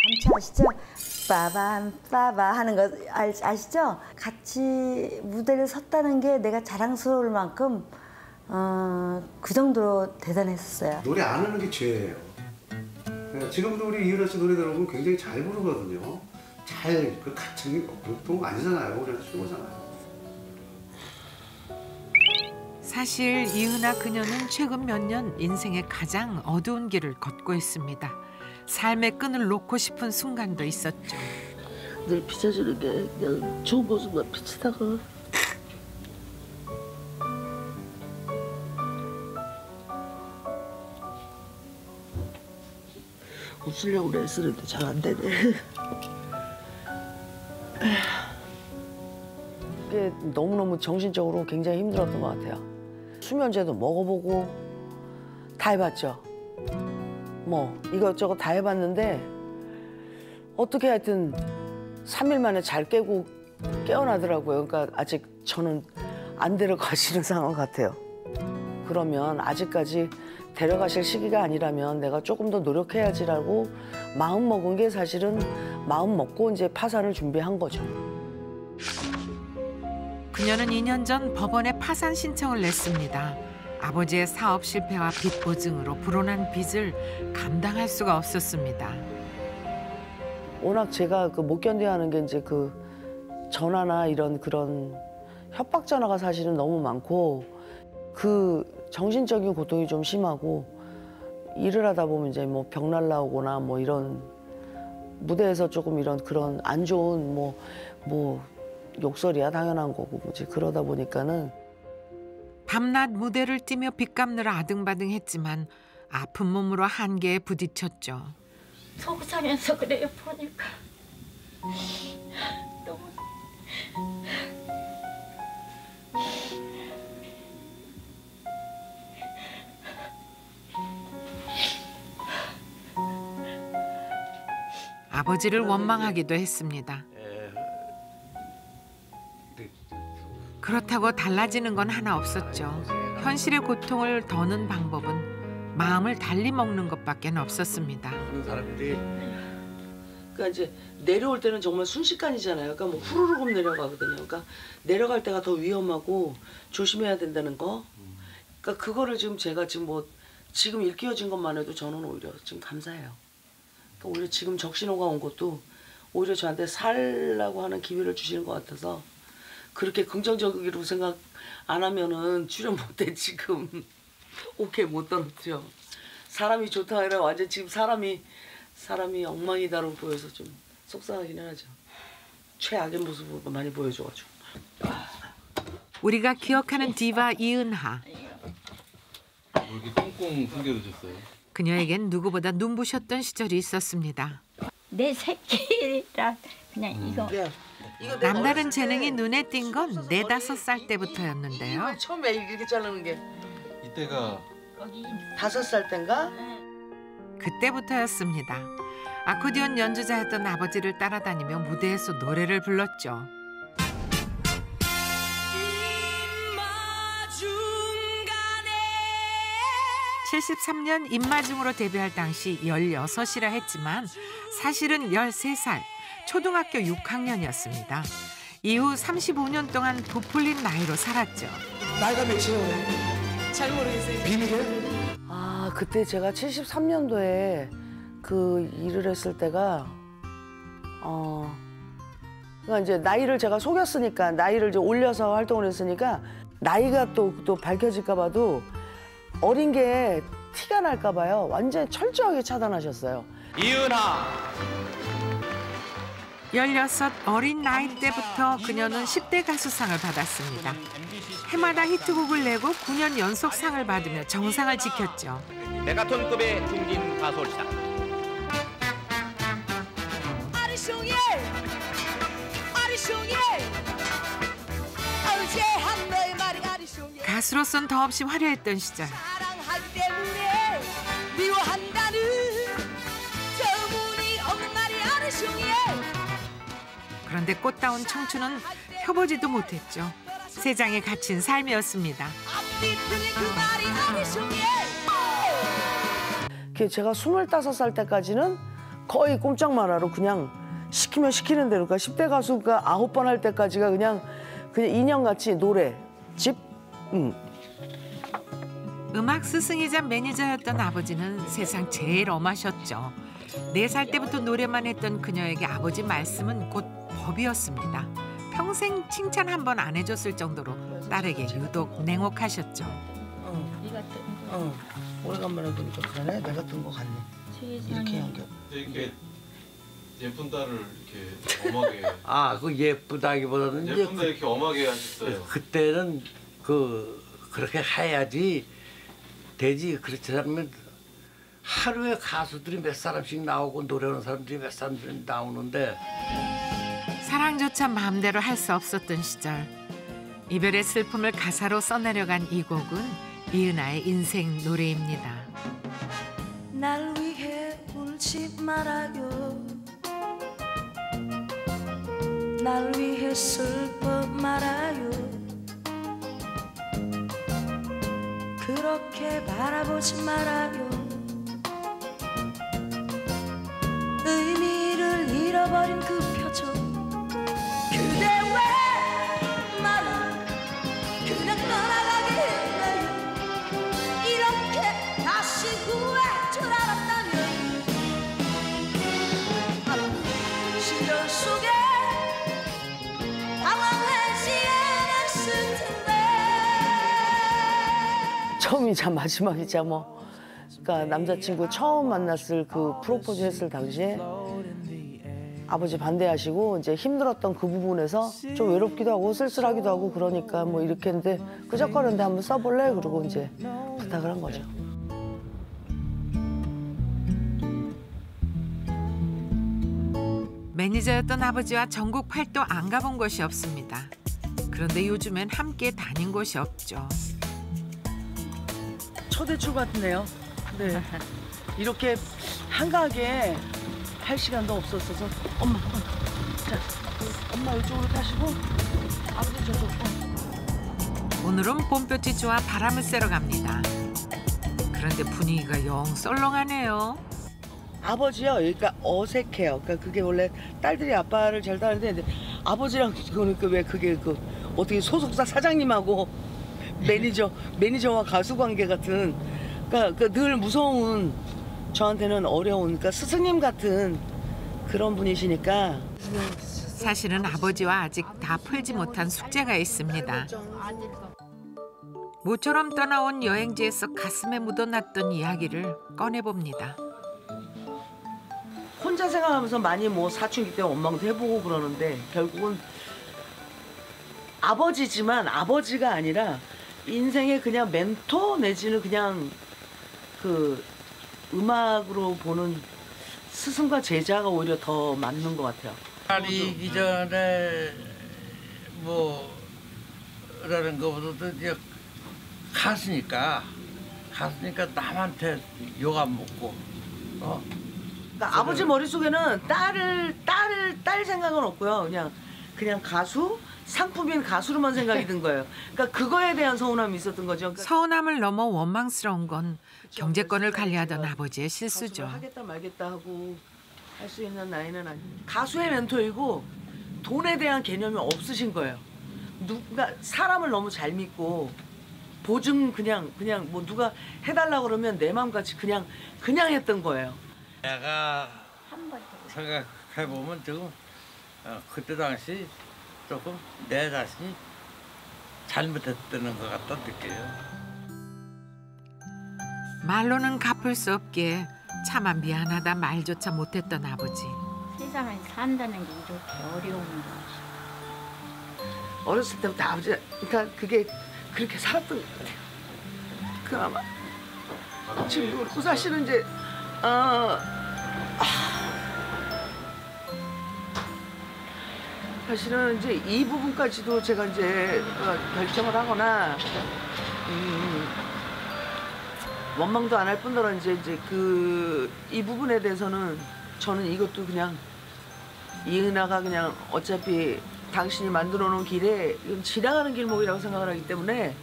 감초 아시죠? 빠밤 빠바 하는 거 아시죠? 같이 무대를 섰다는 게 내가 자랑스러울 만큼 그 정도로 대단했었어요. 노래 안 하는 게 죄예요. 지금도 우리 이은하 씨 노래 들어보면 굉장히 잘 부르거든요. 그 같은 보통 아니잖아요. 우리가 최고잖아요. 사실 이은하 그녀는 최근 몇 년 인생의 가장 어두운 길을 걷고 있습니다. 삶의 끈을 놓고 싶은 순간도 있었죠. 늘 비춰주는 게 그냥 좋은 모습만 비치다가 웃으려고 애쓰는데 잘 안 되네. 그게 너무너무 정신적으로 굉장히 힘들었던 것 같아요. 수면제도 먹어보고 다 해봤죠. 뭐 이것저것 다 해봤는데 어떻게 하여튼 3일 만에 잘 깨고 깨어나더라고요. 그러니까 아직 저는 안 데려가시는 상황 같아요. 그러면 아직까지 데려가실 시기가 아니라면 내가 조금 더 노력해야지라고 마음 먹은 게 사실은 마음 먹고 이제 파산을 준비한 거죠. 그녀는 2년 전 법원에 파산 신청을 냈습니다. 아버지의 사업 실패와 빚 보증으로 불어난 빚을 감당할 수가 없었습니다. 워낙 제가 못 견뎌야 하는 게 이제 그 전화나 이런 그런 협박 전화가 사실은 너무 많고 그 정신적인 고통이 좀 심하고 일을 하다 보면 이제 뭐 병 날라오거나 뭐 이런 무대에서 조금 이런 그런 안 좋은 뭐 욕설이야 당연한 거고 뭐지 그러다 보니까는 밤낮 무대를 뛰며 빚 갚느라 아등바등했지만 아픈 몸으로 한계에 부딪혔죠. 속상해서 그래요 보니까 너무 아버지를 원망하기도 했습니다. 그렇다고 달라지는 건 하나 없었죠. 현실의 고통을 더는 방법은 마음을 달리 먹는 것밖에 없었습니다. 사람들이 그러니까 이제 내려올 때는 정말 순식간이잖아요. 그러니까 뭐 후루룩 내려가거든요. 그러니까 내려갈 때가 더 위험하고 조심해야 된다는 거. 그러니까 그거를 지금 제가 지금 지금 일깨워진 것만 해도 저는 오히려 지금 감사해요. 그러니까 오히려 지금 적신호가 온 것도 오히려 저한테 살라고 하는 기회를 주시는 것 같아서 그렇게 긍정적으로 생각 안 하면은 출연 못해 지금. 오케이 못 떨어뜨려. 사람이 좋다 아니라 완전 지금 사람이 엉망이다로 보여서 좀 속상하긴 하죠. 최악의 모습을 많이 보여줘가지고. 우리가 기억하는 디바 이은하. 이렇게 꽁꽁 숨겨두셨어요? 그녀에겐 누구보다 눈부셨던 시절이 있었습니다. 내 새끼라 그냥 이거 남다른 재능이 눈에 띈 건 4, 5살 때부터였는데요. 처음에 이렇게 자르는 게 이때가 5살 땐가? 그때부터였습니다. 아코디언 연주자였던 아버지를 따라다니며 무대에서 노래를 불렀죠. 73년 입마중으로 데뷔할 당시 16이라 했지만 사실은 13살, 초등학교 6학년이었습니다. 이후 35년 동안 부풀린 나이로 살았죠. 나이가 몇이에요? 잘 모르겠어요. 비밀이에요? 아 그때 제가 73년도에 그 일을 했을 때가 그러니까 이제 나이를 제가 속였으니까 나이를 이제 올려서 활동을 했으니까 나이가 또 밝혀질까 봐도 어린 게 티가 날까 봐요. 완전 철저하게 차단하셨어요. 이은하! 16 어린 나이 때부터 그녀는 10대 가수상을 받았습니다. 해마다 히트곡을 내고 9년 연속 상을 받으며 정상을 지켰죠. 메가톤급의 중진 가수입니다. 가수로선 더없이 화려했던 시절. 그런데 꽃다운 청춘은 펴보지도 못했죠. 세상에 갇힌 삶이었습니다. 제가 25살 때까지는 거의 꼼짝말아로 그냥 시키면 시키는 대로. 그러니까 10대 가수가 9번 할 때까지가 그냥 인형같이 노래, 집, 음악 스승이자 매니저였던 아버지는 세상 제일 엄하셨죠. 4살 때부터 노래만 했던 그녀에게 아버지 말씀은 곧 법이었습니다. 평생 칭찬 한 번 안 해줬을 정도로 딸에게 유독 냉혹하셨죠. 오래간만에 보니까 그러네. 내가 뜬 거 같네. 이렇게 연결. 이렇게 예쁜 딸을 이렇게 엄하게. 아, 그 예쁘다기보다는 예쁜데 이렇게 엄하게 하셨어요. 그때는 그렇게 해야지 되지. 그렇지 않으면 하루에 가수들이 몇 사람씩 나오고 노래하는 사람들이 몇 사람씩 나오는데 사랑조차 마음대로 할 수 없었던 시절. 이별의 슬픔을 가사로 써내려간 이 곡은 이은아의 인생 노래입니다. 날 위해 울지 말아요. 날 위해 슬퍼 말아요. 그렇게 바라보지 말아요. 의미를 잃어버린 그 표정. 그대 왜 나를 그냥 떠나가게 했나요? 이렇게 다시 후회할 줄 알았다면 아픈 시절 속에 당황하지 않았을 텐데. 처음이자 마지막이자 뭐. 그러니까 남자친구 처음 만났을 그 프로포즈 했을 당시에 아버지 반대하시고 이제 힘들었던 그 부분에서 좀 외롭기도 하고 쓸쓸하기도 하고 그러니까 뭐 이렇게 했는데 끄적거렸는데 한번 써볼래? 그러고 이제 부탁을 한 거죠. 매니저였던 아버지와 전국 팔도 안 가본 곳이 없습니다. 그런데 요즘엔 함께 다닌 곳이 없죠. 첫 외출 같네요. 네. 이렇게 한가하게 할 시간도 없었어서 엄마, 자, 엄마 이쪽으로 타시고 아버지 저쪽. 오늘은 봄볕이 좋아 바람을 쐬러 갑니다. 그런데 분위기가 영 썰렁하네요. 아버지요, 그러니까 어색해요. 그러니까 그게 원래 딸들이 아빠를 잘 따르는데 아버지랑 그러니까 왜 그게 어떻게 소속사 사장님하고 매니저와 가수 관계 같은, 그러니까 늘 무서운, 저한테는 어려운, 그러니까 스승님 같은 그런 분이시니까. 사실은 아버지와 아직 다 풀지 못한 숙제가 있습니다. 모처럼 떠나온 여행지에서 가슴에 묻어놨던 이야기를 꺼내봅니다. 혼자 생각하면서 많이 뭐 사춘기 때 원망도 해보고 그러는데 결국은 아버지지만 아버지가 아니라 인생의 그냥 멘토 내지는 그냥 그 음악으로 보는 스승과 제자가 오히려 더 맞는 것 같아요. 딸이기 전에 뭐라는 것보다도 이제 가수니까 남한테 욕 안 먹고 그러니까 아버지 머릿속에는 딸 생각은 없고요. 그냥 가수, 상품인 가수로만 생각이 든 거예요. 그러니까 그거에 대한 서운함이 있었던 거죠. 그러니까 서운함을 넘어 원망스러운 건 경제권을 관리하던 아버지의 실수죠. 하겠다 말겠다 하고 할 수 있는 나이는 아니에요. 가수의 멘토이고 돈에 대한 개념이 없으신 거예요. 누가 사람을 너무 잘 믿고 보증 그냥 뭐 누가 해달라 그러면 내 마음같이 그냥 했던 거예요. 내가 생각해보면 지금 그때 당시 조금 내 자신이 잘못했다는 것 같다 느껴요. 말로는 갚을 수 없기에 차마 미안하다 말조차 못했던 아버지. 세상을 산다는 게 이렇게 어려운 거지. 어렸을 때부터 아버지가 그러니까 그게 그렇게 살았던 것 같아요. 그나마 지금 그렇고 사실은 이제 사실은 이제 이 부분까지도 제가 이제 결정을 하거나 원망도 안 할 뿐더러 이제 이 부분에 대해서는 저는 이것도 그냥 이은아가 그냥 어차피 당신이 만들어 놓은 길에 이건 지나가는 길목이라고 생각을 하기 때문에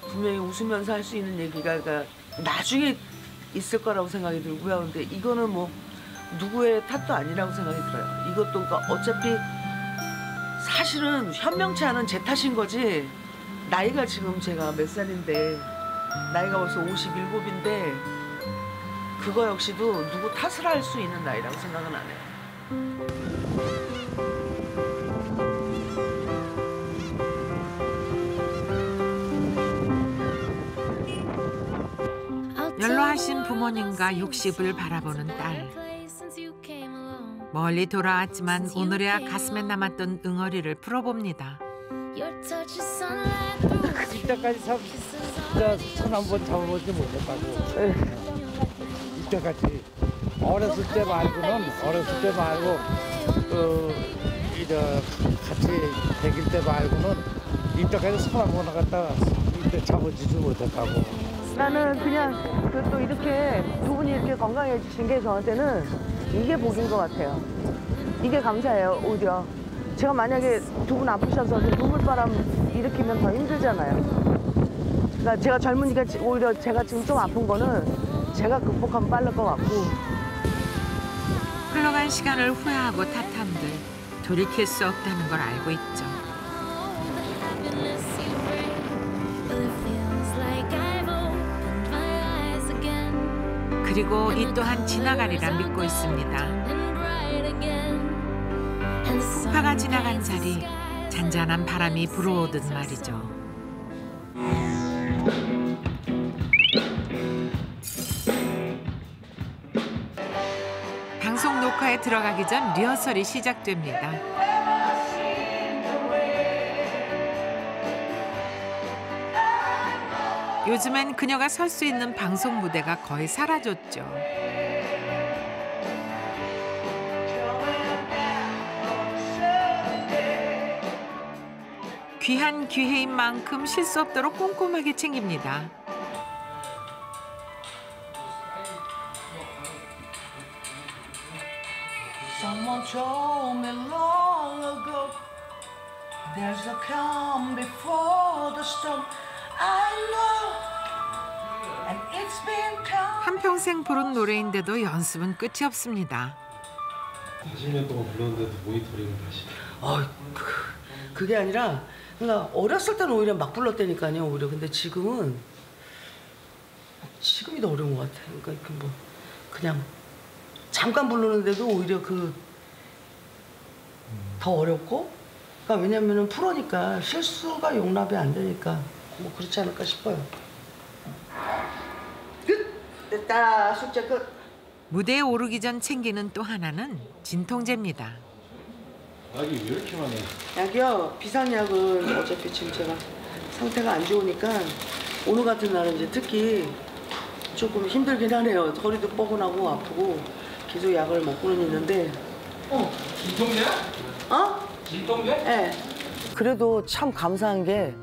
분명히 웃으면서 할 수 있는 얘기가 그러니까 나중에 있을 거라고 생각이 들고요. 근데 이거는 뭐 누구의 탓도 아니라고 생각이 들어요. 이것도 그러니까 어차피 사실은 현명치 않은 제 탓인 거지. 나이가 지금 제가 몇 살인데 나이가 벌써 57인데 그거 역시도 누구 탓을 할 수 있는 나이라고 생각은 안 해요. 연로하신 부모님과 60을 바라보는 딸. 멀리 돌아왔지만 오늘에야 가슴에 남았던 응어리를 풀어봅니다. 이때까지 손 한 번 잡아보지 못했다고. 이때까지 어렸을 때 말고 이제 같이 대길 때 말고는 이때까지 손 한 번 갖다가 이때 잡아주지 못했다고. 나는 그냥 또 이렇게 두 분이 이렇게 건강해지신 게 저한테는 이게 복인 것 같아요. 이게 감사해요, 오히려. 제가 만약에 두 분 아프셔서 눈물바람 일으키면 더 힘들잖아요. 그러니까 제가 젊으니까 오히려 제가 지금 좀 아픈 거는 제가 극복하면 빠를 것 같고. 흘러간 시간을 후회하고 탓함들 돌이킬 수 없다는 걸 알고 있죠. 그리고 이 또한 지나가리라 믿고 있습니다. 풍파가 지나간 자리 잔잔한 바람이 불어오듯 말이죠. 방송 녹화에 들어가기 전 리허설이 시작됩니다. 요즘엔 그녀가 설 수 있는 방송 무대가 거의 사라졌죠. 귀한 기회인 만큼 실수 없도록 꼼꼼하게 챙깁니다. Someone told me long ago there's a calm before the storm. I know and it's been calm. 한평생 부른 노래인데도 연습은 끝이 없습니다. 40년 동안 불렀는데도 모니터링을 다시. 그게 아니라 그러니까 어렸을 때는 오히려 막 불렀다니까요, 오히려. 근데 지금이 더 어려운 것 같아요. 그러니까 뭐 그냥 잠깐 부르는데도 오히려 더 어렵고. 그러니까 왜냐면은 프로니까 실수가 용납이 안 되니까 뭐 그렇지 않을까 싶어요. 끝! 됐다. 숙제 끝. 무대에 오르기 전 챙기는 또 하나는 진통제입니다. 약이 왜 이렇게 많아요? 약이요? 비상약은 어차피 지금 제가 상태가 안 좋으니까 오늘 같은 날은 이제 특히 조금 힘들긴 하네요. 허리도 뻐근하고 아프고 계속 약을 먹고는 있는데. 진통제? 진통제? 네. 그래도 참 감사한 게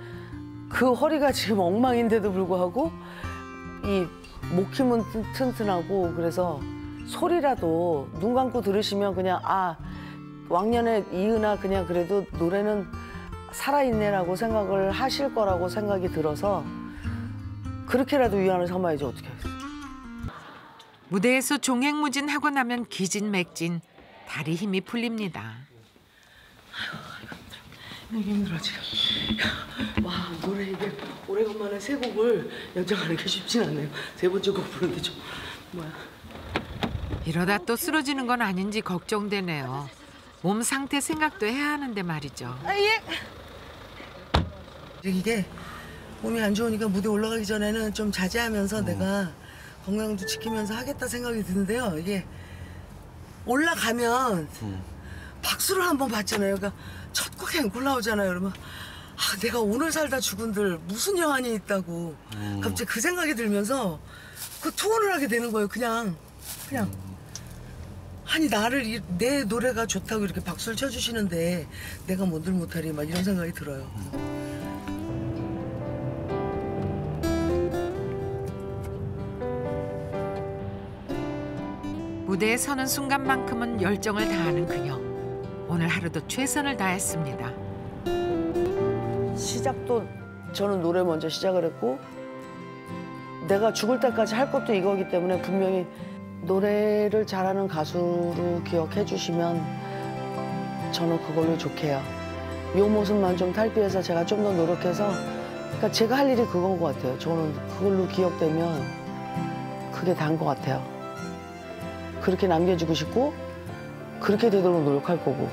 그 허리가 지금 엉망인데도 불구하고 이 목 힘은 튼튼하고 그래서 소리라도 눈 감고 들으시면 그냥 왕년에 이은아 그냥 그래도 노래는 살아있네라고 생각을 하실 거라고 생각이 들어서 그렇게라도 위안을 삼아야지 어떻게 하겠어요. 무대에서 종횡무진하고 나면 기진맥진, 다리 힘이 풀립니다. 아이고 힘들어 지금. 와 노래 이게 오래간만에 세 곡을 연장하는 게 쉽진 않네요. 세 번째 곡 부르는데 좀 뭐야. 이러다 또 쓰러지는 건 아닌지 걱정되네요. 몸 상태 생각도 해야 하는데 말이죠. 예. 이게 몸이 안 좋으니까 무대 올라가기 전에는 좀 자제하면서 내가 건강도 지키면서 하겠다 생각이 드는데요. 이게 올라가면 박수를 한번 받잖아요. 그러니까 첫 곡에 앵콜 나오잖아요. 그러면 내가 오늘 살다 죽은들 무슨 여한이 있다고 갑자기 그 생각이 들면서 그 투혼을 하게 되는 거예요. 그냥 아니 나를 내 노래가 좋다고 이렇게 박수를 쳐주시는데 내가 뭔들 못하리 막 이런 생각이 들어요. 무대에 서는 순간만큼은 열정을 다하는 그녀. 오늘 하루도 최선을 다했습니다. 시작도 저는 노래 먼저 시작을 했고 내가 죽을 때까지 할 것도 이거기 때문에 분명히 노래를 잘하는 가수로 기억해 주시면 저는 그걸로 좋게요. 이 모습만 좀 탈피해서 제가 좀 더 노력해서 그러니까 제가 할 일이 그건 것 같아요. 저는 그걸로 기억되면 그게 다인 것 같아요. 그렇게 남겨주고 싶고 그렇게 되도록 노력할 거고.